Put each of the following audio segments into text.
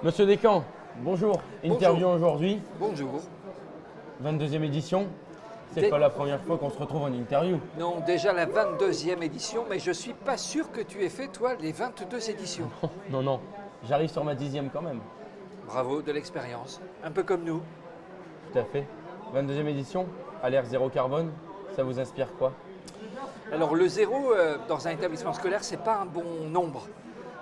Monsieur Descamps, bonjour. Interview aujourd'hui, Bonjour. 22e édition. C'est pas la première fois qu'on se retrouve en interview. Non, déjà la 22e édition, mais je ne suis pas sûr que tu aies fait, toi, les 22 éditions. Non, non, j'arrive sur ma 10e quand même. Bravo, de l'expérience. Un peu comme nous. Tout à fait. 22e édition, à l'ère zéro carbone, ça vous inspire quoi? Alors le zéro, dans un établissement scolaire, c'est pas un bon nombre,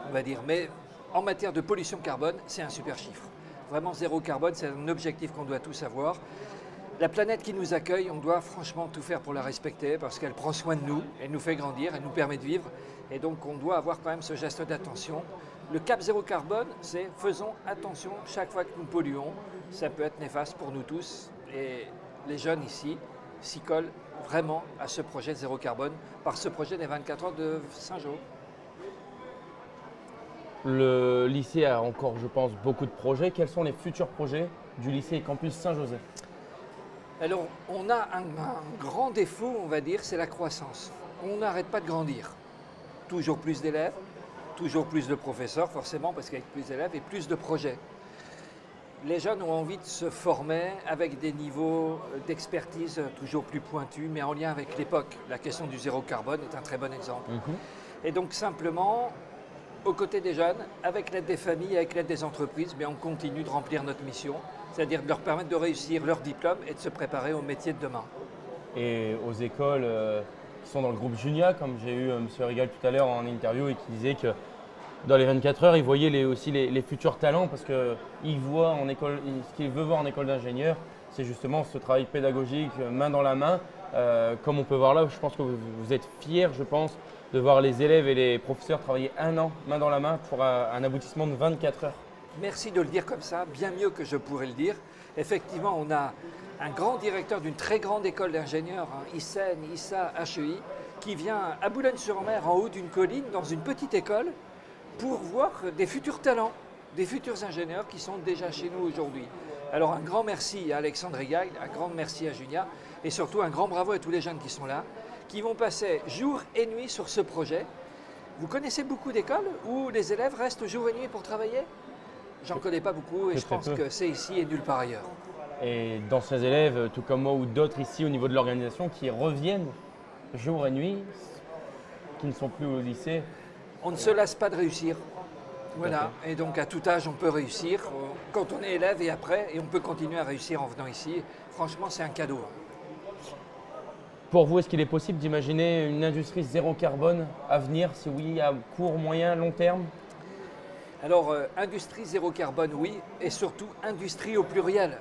on va dire. Mais en matière de pollution carbone, c'est un super chiffre. Vraiment, zéro carbone, c'est un objectif qu'on doit tous avoir. La planète qui nous accueille, on doit franchement tout faire pour la respecter parce qu'elle prend soin de nous, elle nous fait grandir, elle nous permet de vivre. Et donc on doit avoir quand même ce geste d'attention. Le cap zéro carbone, c'est faisons attention chaque fois que nous polluons. Ça peut être néfaste pour nous tous. Et les jeunes ici s'y collent vraiment à ce projet zéro carbone par ce projet des 24 heures de Saint-Jean. Le lycée a encore, je pense, beaucoup de projets. Quels sont les futurs projets du lycée Campus Saint-Joseph? Alors, on a un grand défaut, on va dire, c'est la croissance. On n'arrête pas de grandir. Toujours plus d'élèves, toujours plus de professeurs, forcément, parce qu'avec plus d'élèves et plus de projets. Les jeunes ont envie de se former avec des niveaux d'expertise toujours plus pointus, mais en lien avec l'époque. La question du zéro carbone est un très bon exemple. Et donc, simplement, aux côtés des jeunes, avec l'aide des familles, avec l'aide des entreprises, on continue de remplir notre mission, c'est-à-dire de leur permettre de réussir leur diplôme et de se préparer au métier de demain. Et aux écoles qui sont dans le groupe Junia, comme j'ai eu M. Rigal tout à l'heure en interview et qui disait que dans les 24 heures, il voyait aussi les futurs talents parce qu'il voit en école, ce qu'il veut voir en école d'ingénieur, c'est justement ce travail pédagogique main dans la main. Comme on peut voir là, je pense que vous êtes fiers, je pense, de voir les élèves et les professeurs travailler un an main dans la main pour un aboutissement de 24 heures. Merci de le dire comme ça, bien mieux que je pourrais le dire. Effectivement, on a un grand directeur d'une très grande école d'ingénieurs, ISEN, ISA, HEI, qui vient à Boulogne-sur-Mer, en haut d'une colline, dans une petite école, pour voir des futurs talents, des futurs ingénieurs qui sont déjà chez nous aujourd'hui. Alors un grand merci à Alexandre Rigal, un grand merci à Junia, et surtout un grand bravo à tous les jeunes qui sont là, qui vont passer jour et nuit sur ce projet. Vous connaissez beaucoup d'écoles où les élèves restent jour et nuit pour travailler? J'en connais pas beaucoup et je pense que c'est ici et nulle part ailleurs. Et d'anciens élèves, tout comme moi ou d'autres ici au niveau de l'organisation, qui reviennent jour et nuit, qui ne sont plus au lycée. On ne se lasse pas de réussir. Voilà, et donc à tout âge on peut réussir, quand on est élève et après, et on peut continuer à réussir en venant ici. Franchement, c'est un cadeau. Pour vous, est-ce qu'il est possible d'imaginer une industrie zéro carbone à venir? Si oui, à court, moyen, long terme? Alors, industrie zéro carbone, oui, et surtout industrie au pluriel.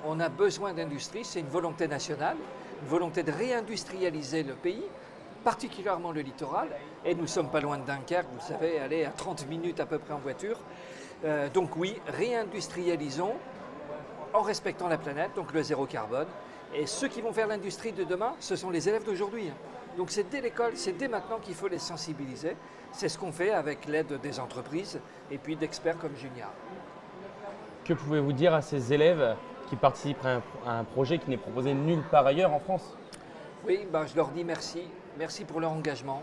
On a besoin d'industrie, c'est une volonté nationale, une volonté de réindustrialiser le pays, particulièrement le littoral, et nous ne sommes pas loin de Dunkerque, vous savez, aller à 30 minutes à peu près en voiture. Donc oui, réindustrialisons en respectant la planète, donc le zéro carbone. Et ceux qui vont faire l'industrie de demain, ce sont les élèves d'aujourd'hui. Donc c'est dès l'école, c'est dès maintenant qu'il faut les sensibiliser. C'est ce qu'on fait avec l'aide des entreprises et puis d'experts comme Junia. Que pouvez-vous dire à ces élèves qui participent à un projet qui n'est proposé nulle part ailleurs en France? Oui, je leur dis merci. Merci pour leur engagement,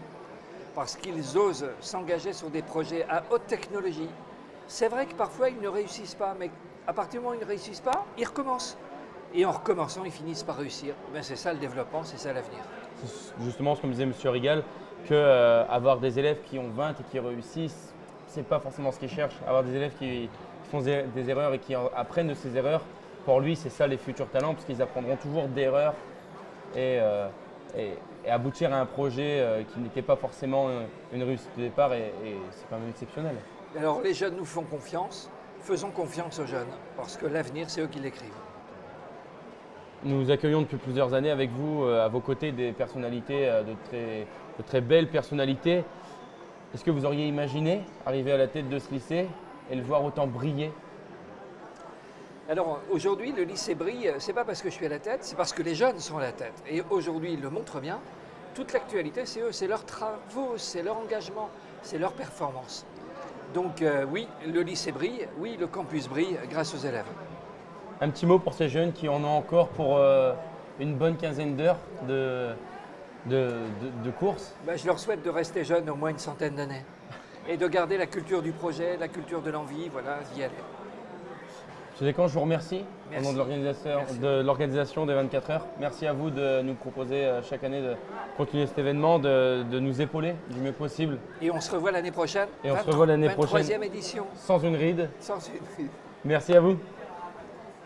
parce qu'ils osent s'engager sur des projets à haute technologie. C'est vrai que parfois ils ne réussissent pas, mais à partir du moment où ils ne réussissent pas, ils recommencent. Et en recommençant, ils finissent par réussir. C'est ça le développement, c'est ça l'avenir. C'est justement ce que me disait M. Rigal, qu'avoir des élèves qui ont 20 et qui réussissent, ce n'est pas forcément ce qu'ils cherchent. Avoir des élèves qui font des erreurs et qui apprennent de ces erreurs, pour lui, c'est ça les futurs talents, parce qu'ils apprendront toujours d'erreurs et aboutir à un projet qui n'était pas forcément une réussite de départ, et c'est quand même exceptionnel. Alors les jeunes nous font confiance, faisons confiance aux jeunes, parce que l'avenir, c'est eux qui l'écrivent. Nous accueillons depuis plusieurs années avec vous, à vos côtés, des personnalités, de très belles personnalités. Est-ce que vous auriez imaginé arriver à la tête de ce lycée et le voir autant briller? Alors aujourd'hui, le lycée brille, c'est pas parce que je suis à la tête, c'est parce que les jeunes sont à la tête. Et aujourd'hui, ils le montrent bien. Toute l'actualité, c'est eux, c'est leurs travaux, c'est leur engagement, c'est leur performance. Donc oui, le lycée brille, oui, le campus brille grâce aux élèves. Un petit mot pour ces jeunes qui en ont encore pour une bonne quinzaine d'heures de course. Je leur souhaite de rester jeunes au moins une centaine d'années. et de garder la culture du projet, la culture de l'envie, voilà, d'y aller. Monsieur Descamps, je vous remercie Merci. au nom de l'organisation des 24 heures. Merci à vous de nous proposer chaque année de continuer cet événement, de nous épauler du mieux possible. Et on se revoit l'année prochaine. Et on se revoit l'année prochaine. 23e édition. Sans une ride. Sans une ride. Merci à vous.